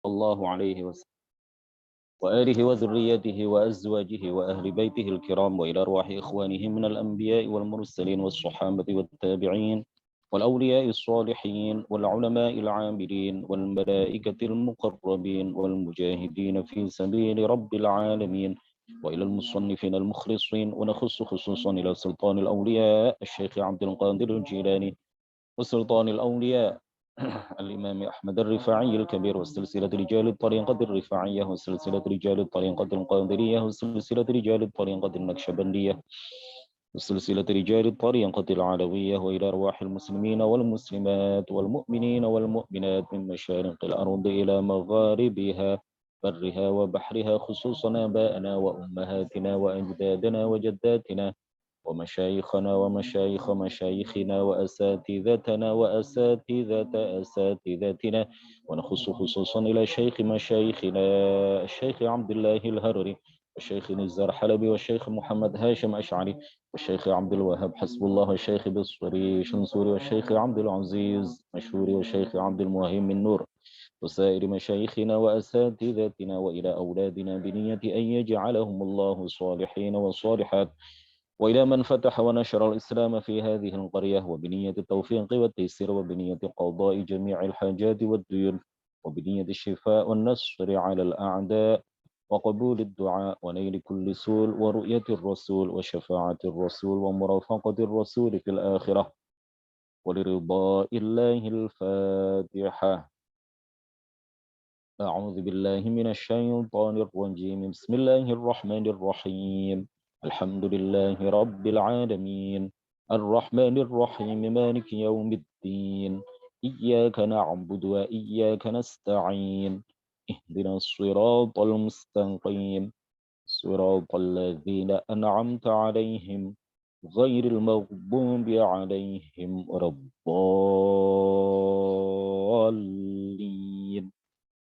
الله عليه وسلم وآله وذريته وأزواجه وأهل بيته الكرام وإلى أرواح إخوانهم من الأنبياء والمرسلين والصحابة والتابعين والأولياء الصالحين والعلماء العاملين والملائكة المقربين والمجاهدين في سبيل رب العالمين وإلى المصنفين المخلصين، ونخص خصوصا إلى سلطان الأولياء الشيخ عبد القادر الجيلاني وسلطان الأولياء الإمام أحمد الرفاعي الكبير، وسلسلة رجال الطريقة الرفاعية، وسلسلة رجال الطريقة القادرية، وسلسلة رجال الطريقة النكشبندية، وسلسلة رجال الطريقة العلوية، وإلى أرواح المسلمين والمسلمات والمؤمنين والمؤمنات من مشارق الأرض إلى مغاربها برها وبحرها، خصوصا آبائنا وأمهاتنا وأجدادنا وجداتنا ومشايخنا ومشايخ مشايخنا وأساتذتنا وأساتذة أساتذتنا، ونخص خصوصا إلى شيخ مشايخنا الشيخ عبد الله الهرري والشيخ نزار حلبي والشيخ محمد هاشم أشعري والشيخ عبد الوهاب حسب الله والشيخ بصري شنصوري والشيخ عبد العزيز مشهوري والشيخ عبد الموهم النور وسائر مشايخنا وأساتذتنا، وإلى أولادنا بنية أن يجعلهم الله صالحين وصالحات، وإلى من فتح ونشر الإسلام في هذه القرية، وبنية التوفيق والتيسير، وبنية قضاء جميع الحاجات والديون، وبنية الشفاء والنصر على الأعداء، وقبول الدعاء، ونيل كل سول، ورؤية الرسول، وشفاعة الرسول، ومرافقة الرسول في الآخرة، ولرضاء الله. الفاتحة. أعوذ بالله من الشيطان الرجيم. بسم الله الرحمن الرحيم. الحمد لله رب العالمين الرحمن الرحيم مالك يوم الدين إياك نعبد وإياك نستعين اهدنا الصراط المستقيم صراط الذين أنعمت عليهم غير المغضوب عليهم ولا الضالين.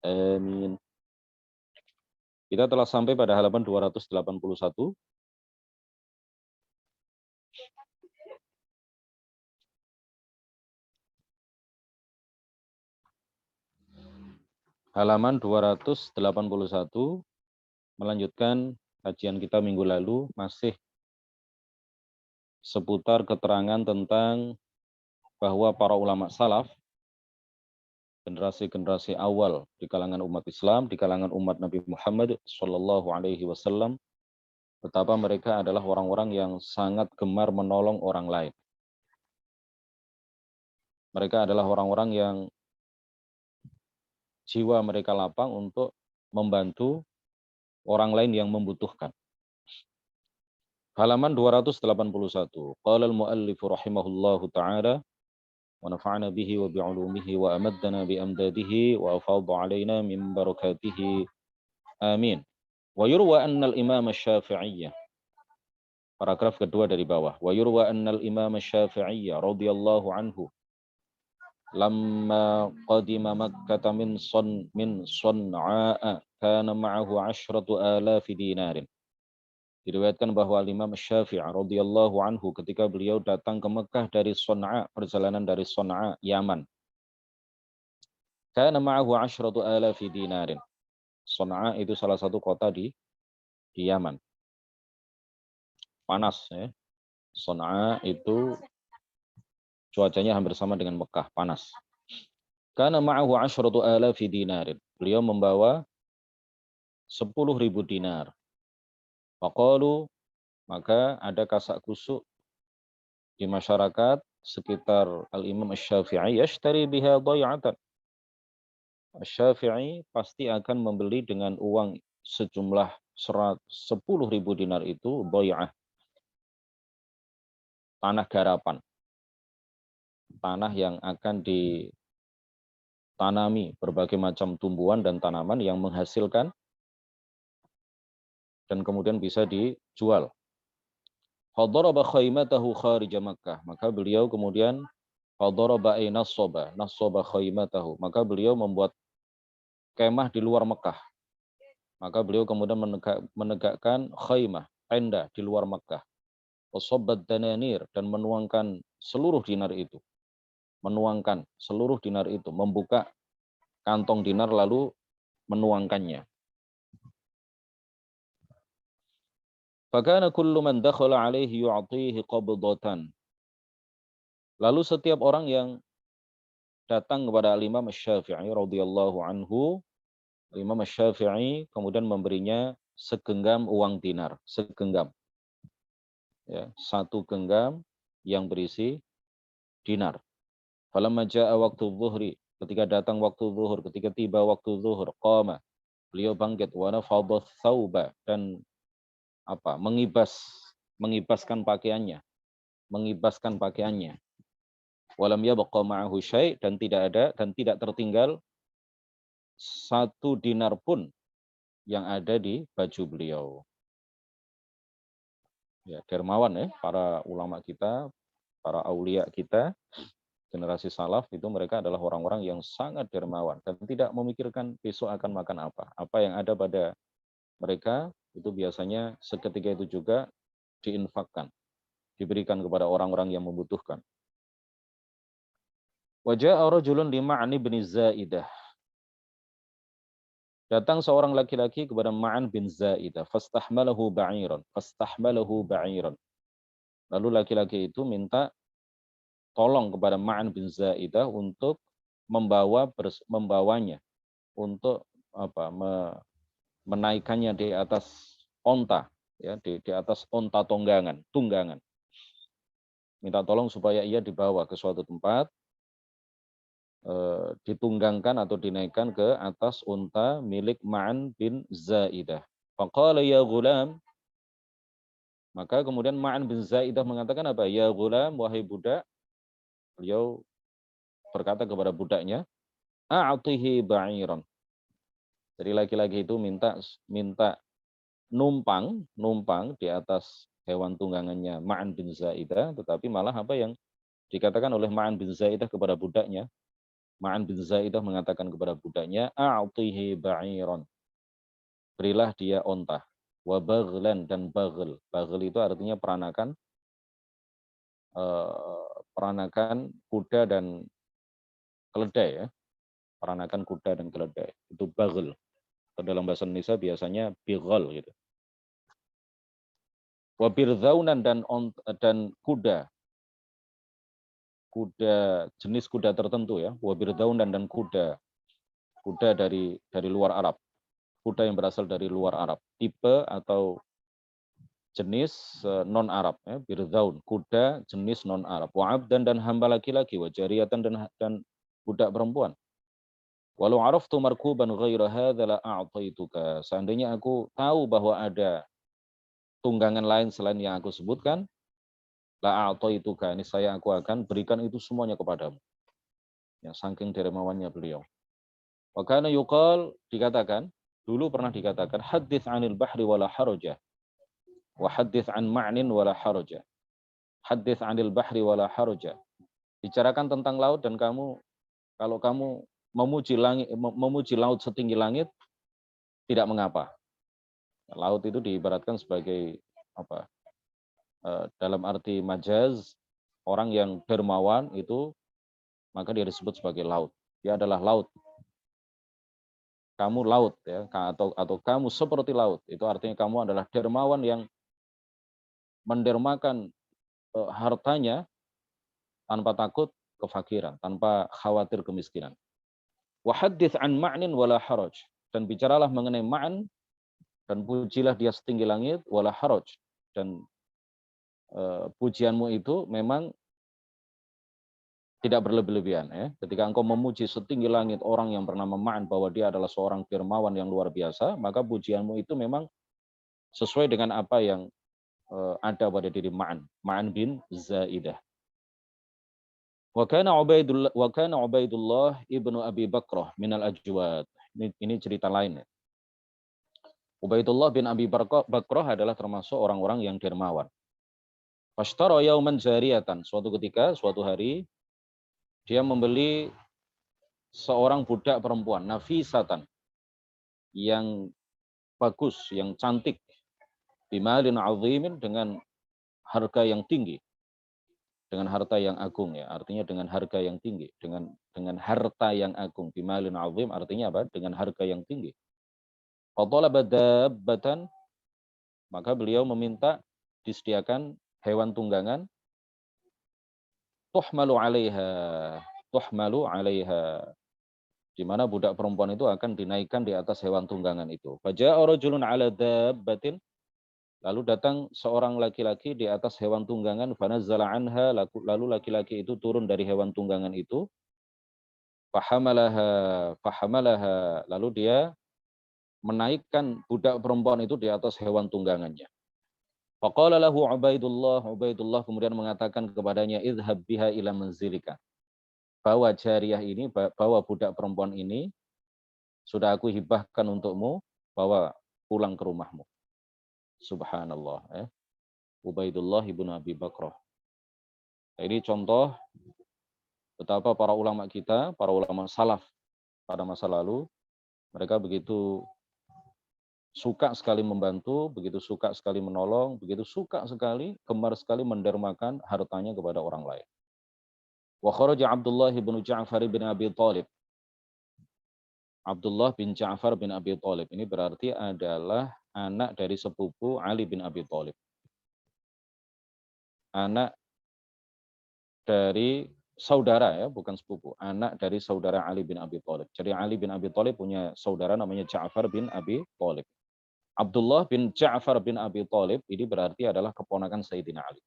Amin. Kita telah sampai pada halaman 281. Halaman 281 melanjutkan kajian kita minggu lalu, masih seputar keterangan tentang bahwa para ulama salaf, generasi-generasi awal di kalangan umat Islam, di kalangan umat Nabi Muhammad SAW, betapa mereka adalah orang-orang yang sangat gemar menolong orang lain. Mereka adalah orang-orang yang jiwa mereka lapang untuk membantu orang lain yang membutuhkan. Halaman 281. Qala al-muallif rahimahullahu ta'ala wa nafa'ana bihi wa bi'ulumihi wa amaddana bi amdadihi wa afadha alaina min barakatihi. Amin. Wa yurwa anna al-imam asy-Syafi'iyyah. Paragraf kedua dari bawah. Wa yurwa anna al-imam asy-Syafi'iyyah radhiyallahu anhu lamma qadima Makkah min Sun'a kana ma'ahu 10,000 dinarin. Diriwayatkan bahwa Imam Syafi'i radhiyallahu anhu ketika beliau datang ke Mekah dari Sun'a, perjalanan dari Sun'a, Yaman. Kana ma'ahu 10,000 dinarin. Sun'a itu salah satu kota di Yaman. Panas ya. Sun'a itu cuacanya hampir sama dengan Mekah, panas. Kana ma'ahu 10,000 dinarin. Beliau membawa 10.000 dinar. Faqalu, maka ada kasak kusuk di masyarakat sekitar Al-Imam Asy-Syafi'i, yashtari biha dhai'atan. Asy-Syafi'i pasti akan membeli dengan uang sejumlah 10.000 dinar itu dhai'ah, tanah garapan, tanah yang akan ditanami berbagai macam tumbuhan dan tanaman yang menghasilkan dan kemudian bisa dijual. Fadaraba khaymatahu kharija Makkah, maka beliau kemudian fadaraba ay nasaba khaymatahu, maka beliau membuat kemah di luar Mekah. Maka beliau kemudian menegakkan khaymah, tenda di luar Mekah. Wasabbat dananir, dan menuangkan seluruh dinar itu. Menuangkan seluruh dinar itu, membuka kantong dinar lalu menuangkannya. Fakana kullu man dakhala alaihi yu'tihi qabdatan. Lalu setiap orang yang datang kepada Imam Asy-Syafi'i radhiyallahu anhu, Imam Asy-Syafi'i kemudian memberinya segenggam uang dinar, segenggam. Ya, satu genggam yang berisi dinar. Falamma jaa waktu zuhri, ketika datang waktu zuhur, ketika tiba waktu zuhur, qama, beliau bangkit wa nafadha thawba, dan mengibaskan pakaiannya, walam yabqa ma'ahu syai', dan tidak tertinggal satu dinar pun yang ada di baju beliau. Ya, dermawan ya, para ulama kita, para aulia kita, generasi salaf itu mereka adalah orang-orang yang sangat dermawan dan tidak memikirkan besok akan makan apa. Apa yang ada pada mereka itu biasanya seketika itu juga diinfakkan, diberikan kepada orang-orang yang membutuhkan. Waja'a rajulun li Ma'an bin Zaidah. Datang seorang laki-laki kepada Ma'an bin Zaidah, fastahmalahu ba'iran. Lalu laki-laki itu minta tolong kepada Ma'an bin Zaidah untuk membawanya, untuk menaikkannya di atas onta, ya, di atas onta tunggangan. Minta tolong supaya ia dibawa ke suatu tempat, ditunggangkan atau dinaikkan ke atas unta milik Ma'an bin Zaidah. Faqala ya ghulam, maka kemudian Ma'an bin Zaidah mengatakan apa? Ya ghulam, wahai budak. Beliau berkata kepada budaknya, a'tihi ba'iran. Jadi laki-laki itu minta numpang di atas hewan tunggangannya Ma'an bin Zaidah, tetapi malah apa yang dikatakan oleh Ma'an bin Zaidah kepada budaknya? Ma'an bin Zaidah mengatakan kepada budaknya, a'tihi ba'iran. Berilah dia onta. Wa baghlan, dan baghl. Baghl itu artinya peranakan kuda dan keledai, ya. Peranakan kuda dan keledai. Itu baghl. Dalam bahasa Indonesia biasanya bighal gitu. Wa birzaunan, dan kuda jenis kuda tertentu, ya. Wa birzaunan, dan kuda dari luar Arab. Kuda yang berasal dari luar Arab, tipe atau jenis non-Arab, ya, birzaun, kuda jenis non-Arab, wa abdan, dan hamba laki-laki, wa jariyatan, dan budak perempuan. Walau araftu markuban ghaira hadza la a'taituka. Seandainya aku tahu bahwa ada tunggangan lain selain yang aku sebutkan, la a'taituka, ini aku akan berikan itu semuanya kepadamu. Ya, saking dermawannya beliau. Wa kana yuqal, dikatakan, dulu pernah dikatakan, hadits 'anil bahri wala haraja, wa hadits 'an ma'nin wala haraja. Hadits 'anil bahri wala haraja. Bicarakan tentang laut, dan kalau kamu memuji laut setinggi langit, tidak mengapa. Laut itu diibaratkan sebagai dalam arti majaz, orang yang dermawan itu, maka dia disebut sebagai laut. Dia adalah laut. Kamu laut, ya, atau kamu seperti laut. Itu artinya kamu adalah dermawan yang mendermakan hartanya tanpa takut kefakiran, tanpa khawatir kemiskinan. Wa hadits 'an ma'nin wala haraj, dan bicaralah mengenai ma'an, dan pujilah dia setinggi langit, wala haraj, dan pujianmu itu memang tidak berlebih-lebihan, ya. Ketika engkau memuji setinggi langit orang yang bernama Ma'an bahwa dia adalah seorang dermawan yang luar biasa, maka pujianmu itu memang sesuai dengan apa yang ada pada diri Ma'an bin Zaidah. Wa kana Ubaidullah ibnu Abi Bakrah minal ajwad. Ini cerita lain, ya. Ubaidullah bin Abi Bakrah adalah termasuk orang-orang yang dermawan. Fashtara yauman jariyatan. Suatu hari dia membeli seorang budak perempuan, nafisatan, yang bagus, yang cantik, bimalin azimin, dengan harga yang tinggi. dengan harta yang agung ya, artinya dengan harga yang tinggi, dengan harta yang agung, bimalin azim artinya apa? Dengan harga yang tinggi. Fatalaba dabbatan, maka beliau meminta disediakan hewan tunggangan, tuhmalu 'alaiha, tuhmalu 'alaiha, di mana budak perempuan itu akan dinaikkan di atas hewan tunggangan itu. Faja'a rajulun 'ala dabbatin, lalu datang seorang laki-laki di atas hewan tunggangan, fanazzala anha, lalu laki-laki itu turun dari hewan tunggangan itu, fahamalaha, fahamalaha, lalu dia menaikkan budak perempuan itu di atas hewan tunggangannya. Faqala lahu Ubaidullah, Ubaidullah kemudian mengatakan kepadanya, idhhab biha ila manzilika. Bawa jariyah ini, bawa budak perempuan ini, sudah aku hibahkan untukmu, bawa pulang ke rumahmu. Subhanallah. Ubaidullah ibnu Abi Bakrah. Nah, ini contoh betapa para ulama kita, para ulama salaf pada masa lalu, mereka begitu suka sekali membantu, begitu suka sekali menolong, begitu suka sekali, gemar sekali mendermakan hartanya kepada orang lain. Wa kharaja Abdullah bin Ja'far bin Abi Thalib. Abdullah bin Ja'far bin Abi Thalib ini berarti adalah anak dari sepupu Ali bin Abi Thalib. Anak dari saudara ya, bukan sepupu. Anak dari saudara Ali bin Abi Thalib. Jadi Ali bin Abi Thalib punya saudara namanya Ja'far bin Abi Thalib. Abdullah bin Ja'far bin Abi Thalib ini berarti adalah keponakan Sayyidina Ali.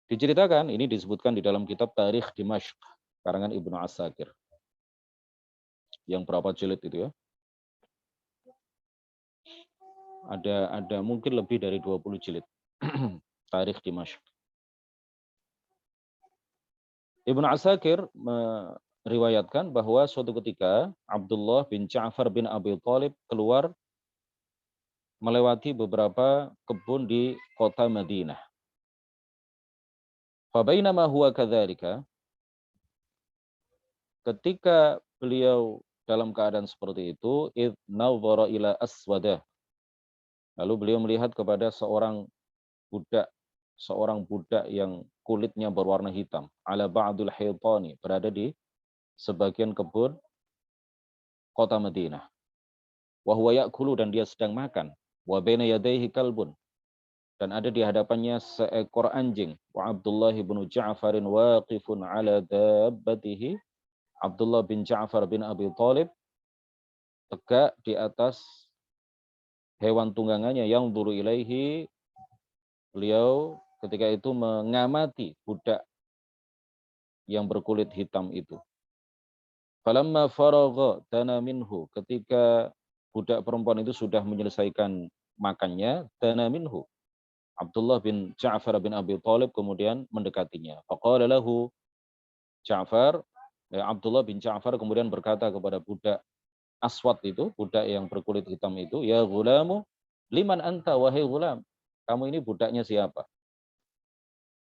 Diceritakan, ini disebutkan di dalam kitab Tarikh Dimashq, karangan Ibnu Asakir. Yang berapa jilid itu ya? Ada mungkin lebih dari 20 jilid. Tarikh Dimashq. Ibnu Asakir meriwayatkan bahwa suatu ketika Abdullah bin Ja'far bin Abi Thalib keluar melewati beberapa kebun di kota Madinah. Fabainama huwa kadzalika, ketika beliau dalam keadaan seperti itu, id nawzara ila aswada, lalu beliau melihat kepada seorang budak yang kulitnya berwarna hitam, ala ba'dul hitani, berada di sebagian kebun kota Madinah. Wa huwa ya'kulu, dan dia sedang makan. Wa baina yadayhi kalbun, dan ada di hadapannya seekor anjing. Wa Abdullah bin Ja'farin waqifun ala dabbatihi, Abdullah bin Ja'far bin Abi Thalib tegak di atas hewan tunggangannya, yang duru ilaihi, beliau ketika itu mengamati budak yang berkulit hitam itu. Falamma faragha dana minhu, ketika budak perempuan itu sudah menyelesaikan makannya, dana minhu, Abdullah bin Ja'far bin Abi Thalib kemudian mendekatinya. Faqala lahu Ja'far, Abdullah bin Ja'far kemudian berkata kepada budak aswad itu, budak yang berkulit hitam itu, ya gulamu, liman anta, wahai gulam, kamu ini budaknya siapa?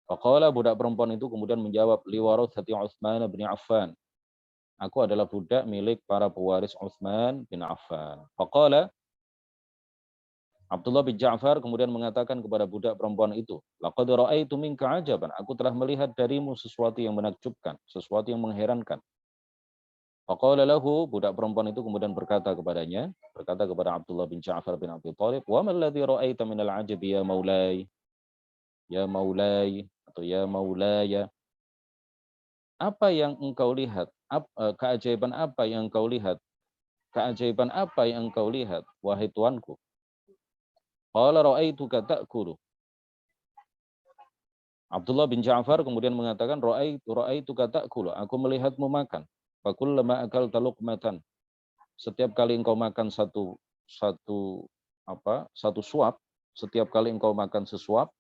Faqala, budak perempuan itu kemudian menjawab, liwarathati Utsman bin Affan, aku adalah budak milik para pewaris Utsman bin Affan. Faqala, Abdullah bin Ja'far kemudian mengatakan kepada budak perempuan itu, laqad ra'aitu minka ajaban, aku telah melihat darimu sesuatu yang menakjubkan, sesuatu yang mengherankan. Faqala lahu, budak perempuan itu kemudian berkata kepada Abdullah bin Ja'far bin Abi Thalib, wa mal ladzi ra'aita minal ajabi ya maulai, ya maulai, atau ya maulaya, apa yang engkau lihat, keajaiban apa yang engkau lihat, keajaiban apa yang engkau lihat, wahai tuanku? Qala ra'aituka ta'kulu. Abdullah bin Ja'far kemudian mengatakan, ra'aituka ta'kulu, aku melihatmu makan. Fakullama akalta luqmatan, setiap kali engkau makan satu suap, setiap kali engkau makan sesuap,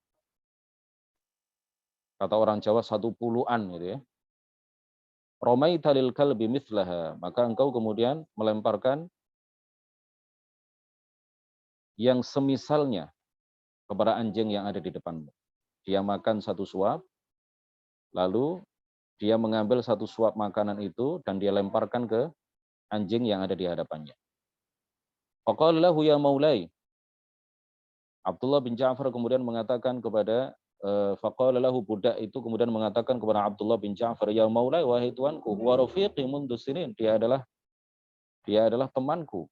kata orang Jawa satu puluhan gitu ya. Romaita lil kalbi mithlaha, maka engkau kemudian melemparkan yang semisalnya kepada anjing yang ada di depanmu. Dia makan satu suap, lalu dia mengambil satu suap makanan itu dan dia lemparkan ke anjing yang ada di hadapannya. Faqala lahu ya maulai. Abdullah bin Ja'far kemudian mengatakan kepada Faqala lahu, budak itu kemudian mengatakan kepada Abdullah bin Ja'far, ya Maulai, wahai tuanku, wa rafiqi mundu sinin, dia adalah temanku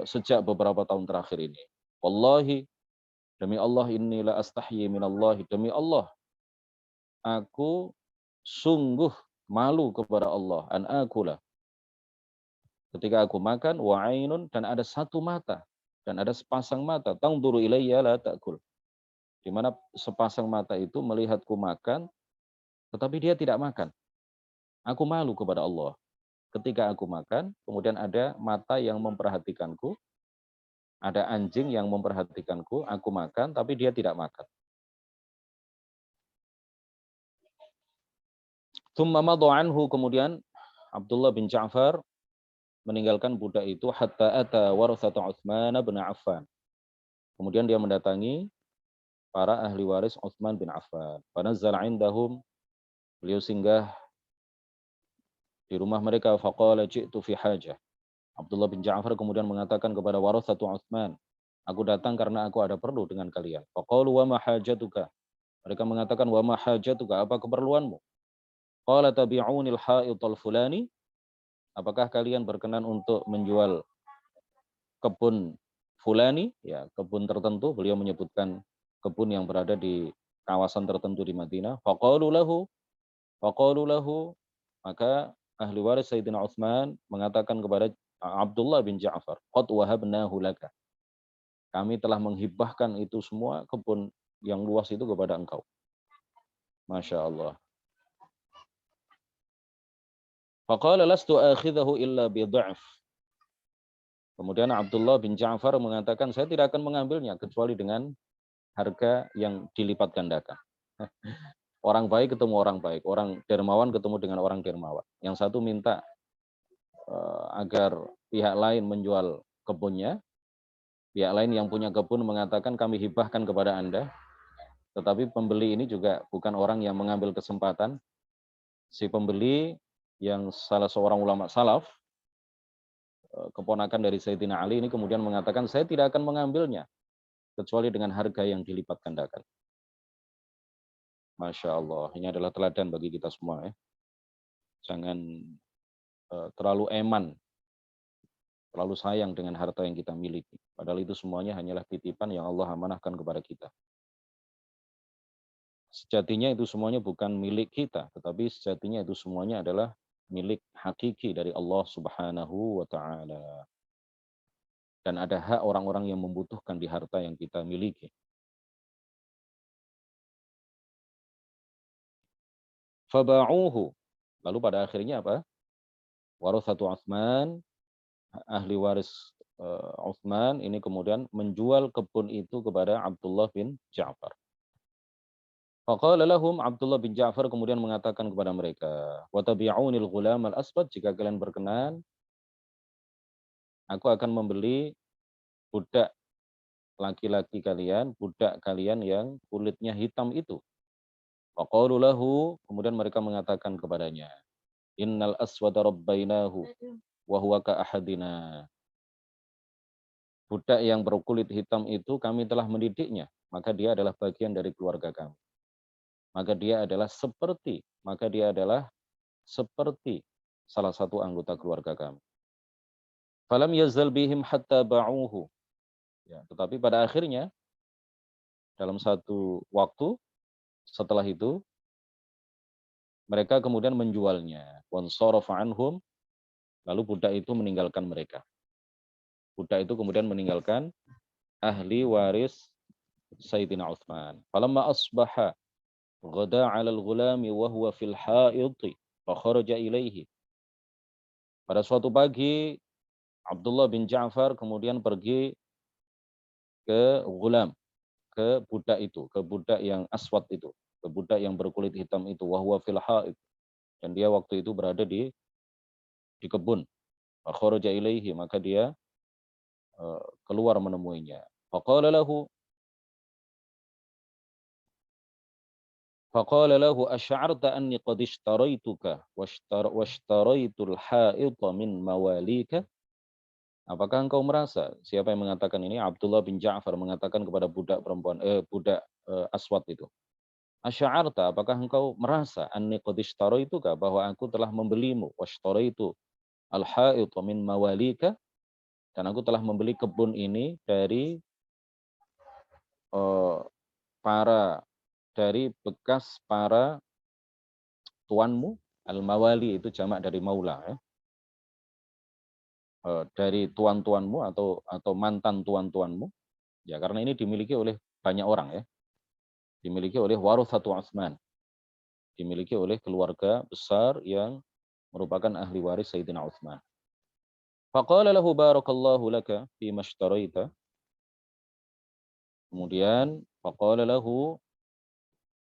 sejak beberapa tahun terakhir ini. Wallahi, demi Allah, inni la astahyi minallahi, demi Allah, aku sungguh malu kepada Allah, an akula, ketika aku makan, wa ainun, dan ada satu mata, dan ada sepasang mata, tangduru ilayya la ta'kul, di mana sepasang mata itu melihatku makan, tetapi dia tidak makan. Aku malu kepada Allah. Ketika aku makan, kemudian ada mata yang memperhatikanku, ada anjing yang memperhatikanku, aku makan, tapi dia tidak makan. Tsumma madha anhu, kemudian Abdullah bin Ja'far meninggalkan budak itu, hatta ata warasata Utsman bin Affan. Kemudian dia mendatangi para ahli waris Utsman bin Affan. Fanazzala indahum, beliau singgah di rumah mereka, faqala ji'tu fi hajah. Abdullah bin Ja'far kemudian mengatakan kepada warasatu Utsman, aku datang karena aku ada perlu dengan kalian. Faqalu wa ma hajatuka. Mereka mengatakan, wa ma hajatuka, apa keperluanmu? Qala tabi'unil ha'ital fulani. Apakah kalian berkenan untuk menjual kebun fulani, ya, kebun tertentu, beliau menyebutkan kebun yang berada di kawasan tertentu di Madinah. Faqalu lahu, maka ahli waris Sayyidina Utsman mengatakan kepada Abdullah bin Ja'far, qad wahabnahu laka, kami telah menghibahkan itu semua kebun yang luas itu kepada engkau. Masya Allah. Faqala lastu akhidhahu illa bid'af. Kemudian Abdullah bin Ja'far mengatakan, saya tidak akan mengambilnya kecuali dengan harga yang dilipat gandakan. Orang baik ketemu orang baik, orang dermawan ketemu dengan orang dermawan. Yang satu minta agar pihak lain menjual kebunnya, pihak lain yang punya kebun mengatakan kami hibahkan kepada Anda, tetapi pembeli ini juga bukan orang yang mengambil kesempatan. Si pembeli yang salah seorang ulama salaf, keponakan dari Sayyidina Ali ini, kemudian mengatakan, saya tidak akan mengambilnya kecuali dengan harga yang dilipat gandakan. Masya Allah, ini adalah teladan bagi kita semua, ya. Jangan terlalu eman, terlalu sayang dengan harta yang kita miliki. Padahal itu semuanya hanyalah titipan yang Allah amanahkan kepada kita. Sejatinya itu semuanya bukan milik kita, tetapi sejatinya itu semuanya adalah milik hakiki dari Allah Subhanahu wa Ta'ala. Dan ada hak orang-orang yang membutuhkan di harta yang kita miliki. Faba'uhu. Lalu pada akhirnya apa? Warasatu Utsman, ahli waris Utsman ini kemudian menjual kebun itu kepada Abdullah bin Ja'far. Faqala lahum, Abdullah bin Ja'far kemudian mengatakan kepada mereka, wa tabi'unil ghulam al-aswad, jika kalian berkenan, aku akan membeli budak laki-laki kalian, budak kalian yang kulitnya hitam itu. Faqalu lahu, kemudian mereka mengatakan kepadanya, innal aswada rabbainahu wa huwa ka ahadina. Budak yang berkulit hitam itu kami telah mendidiknya, maka dia adalah bagian dari keluarga kami. Maka dia adalah seperti salah satu anggota keluarga kami. Falam yazal bihim hatta ba'uhu. Ya, tetapi pada akhirnya dalam satu waktu setelah itu mereka kemudian menjualnya. Wansarafa anhum, lalu budak itu meninggalkan mereka. Budak itu kemudian meninggalkan ahli waris Sayyidina Utsman. Falamma asbaha ghada 'ala al-ghulami wa huwa fil ha'idhi fa kharaja ilaihi. Pada suatu pagi Abdullah bin Ja'far kemudian pergi ke gulam, ke budak yang aswad itu, ke budak yang berkulit hitam itu, wa huwa fil ha'id, dan dia waktu itu berada di kebun. Fa kharaja ilaihi, maka dia keluar menemuinya. Faqala lahu asy'arta anni qad ishtaraytuka washtaraytul ha'ita min mawalika. Apakah engkau merasa? Siapa yang mengatakan ini? Abdullah bin Ja'far mengatakan kepada budak perempuan, budak Aswad itu. Asy'arta, apakah engkau merasa anni qad ishtaraitukah, bahwa aku telah membelimu, washtaraitu al-ha'it min mawalika, dan aku telah membeli kebun ini dari eh, para dari bekas para tuanmu. Al-mawali itu jamak dari maula, ya. Dari tuan-tuanmu atau mantan tuan-tuanmu, ya, karena ini dimiliki oleh banyak orang, ya, dimiliki oleh warathatu Utsman, dimiliki oleh keluarga besar yang merupakan ahli waris Sayyidina Utsman. Faqala lahu barakallahu laka fi mashtaraita. Kemudian faqala lahu,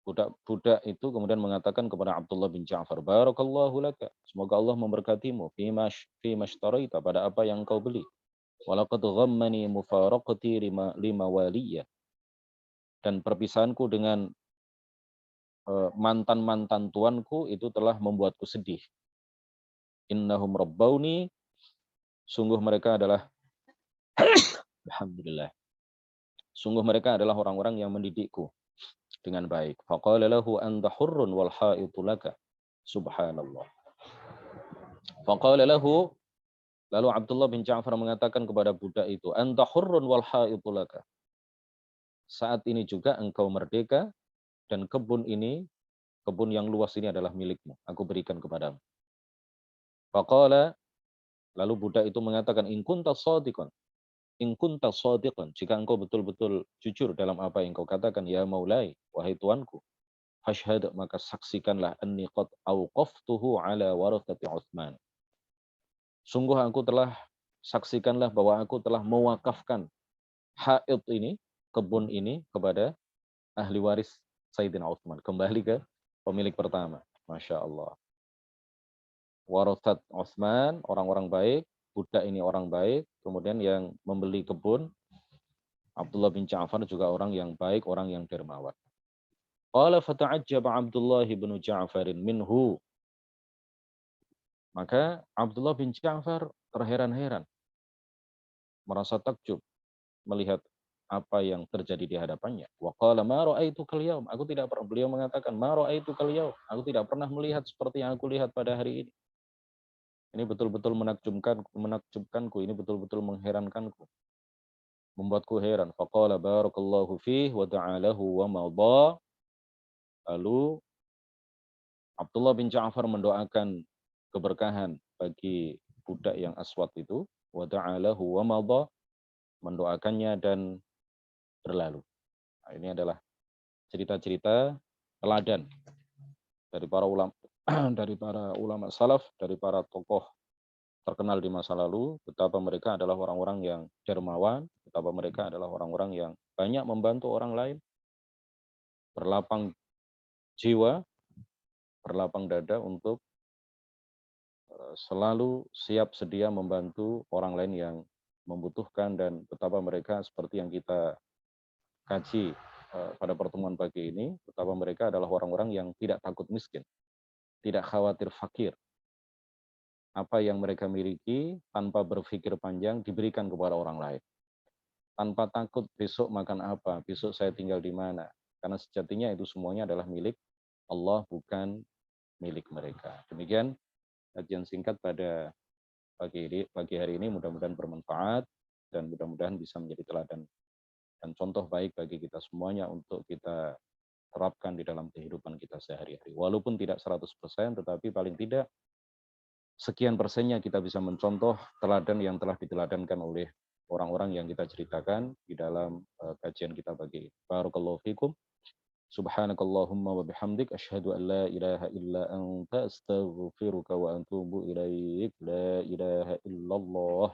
budak-budak itu kemudian mengatakan kepada Abdullah bin Ja'far, barakallahu laka, semoga Allah memberkatimu fi mashtaraita, pada apa yang kau beli. Walaqad ghammani mufaraqati lima waliyah, dan perpisahanku dengan mantan-mantan tuanku itu telah membuatku sedih. Innahum rabbauni, sungguh mereka adalah alhamdulillah, sungguh mereka adalah orang-orang yang mendidikku dengan baik. Faqala lahu anta hurrun wal ha'itu laka. Subhanallah. Faqala lahu, lalu Abdullah bin Ja'far mengatakan kepada budak itu, anta hurrun wal ha'itu laka. Saat ini juga engkau merdeka, dan kebun ini, kebun yang luas ini adalah milikmu, aku berikan kepadamu. Faqala, lalu budak itu mengatakan, in kunta shadiqan, in kunta shadiqan, jika engkau betul-betul jujur dalam apa yang kau katakan, ya maulai, wahai tuanku, fashhad, maka saksikanlah, anni qad auqaftuhu ala warathati Utsman. Sungguh aku telah, saksikanlah bahwa aku telah mewakafkan haid ini, kebun ini, kepada ahli waris Sayyidina Utsman, kembali ke pemilik pertama. Masya Allah. Warathat Utsman, orang-orang baik, budak ini orang baik, kemudian yang membeli kebun, Abdullah bin Ja'far juga orang yang baik, orang yang dermawan. Qala fata'ajjaba Abdullah bin Ja'farin minhu. Maka Abdullah bin Ja'far terheran-heran, merasa takjub melihat apa yang terjadi di hadapannya. Wa qala ma ra'aitukal yaum, aku tidak pernah, beliau mengatakan ma ra'aitukal yaum, aku tidak pernah melihat seperti yang aku lihat pada hari ini. Ini betul-betul menakjubkanku, ini betul-betul mengherankanku, membuatku heran. Faqala barakallahu fihi wa ta'alahu wa madha. Lalu Abdullah bin Ja'far mendoakan keberkahan bagi budak yang Aswad itu, wa ta'alahu wa madha, mendoakannya dan berlalu. Nah, ini adalah cerita-cerita teladan dari para ulama dari para ulama salaf, dari para tokoh terkenal di masa lalu, betapa mereka adalah orang-orang yang dermawan, betapa mereka adalah orang-orang yang banyak membantu orang lain, berlapang jiwa, berlapang dada untuk selalu siap sedia membantu orang lain yang membutuhkan, dan betapa mereka seperti yang kita kaji pada pertemuan pagi ini, betapa mereka adalah orang-orang yang tidak takut miskin, tidak khawatir fakir. Apa yang mereka miliki tanpa berpikir panjang diberikan kepada orang lain. Tanpa takut besok makan apa, besok saya tinggal di mana. Karena sejatinya itu semuanya adalah milik Allah, bukan milik mereka. Demikian kajian singkat pada pagi hari ini, mudah-mudahan bermanfaat dan mudah-mudahan bisa menjadi teladan dan contoh baik bagi kita semuanya untuk kita terapkan di dalam kehidupan kita sehari-hari. Walaupun tidak 100%, tetapi paling tidak sekian persennya kita bisa mencontoh teladan yang telah diteladankan oleh orang-orang yang kita ceritakan di dalam kajian kita pagi ini. Barakallahu fikum. Subhanakallahumma wa bihamdik, asyhadu an la ilaha illa anta, astaghfiruka wa atubu ilaik. La ilaha illallah.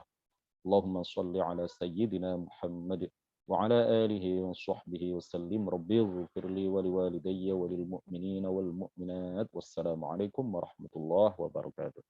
Allahumma shalli ala sayyidina Muhammad wa ala alihi wa sahbihi wa sallim. Rabbi ighfir li wa liwalidayya wa lil mu'minina wal mu'minat. Wassalamu alaikum warahmatullahi wabarakatuh.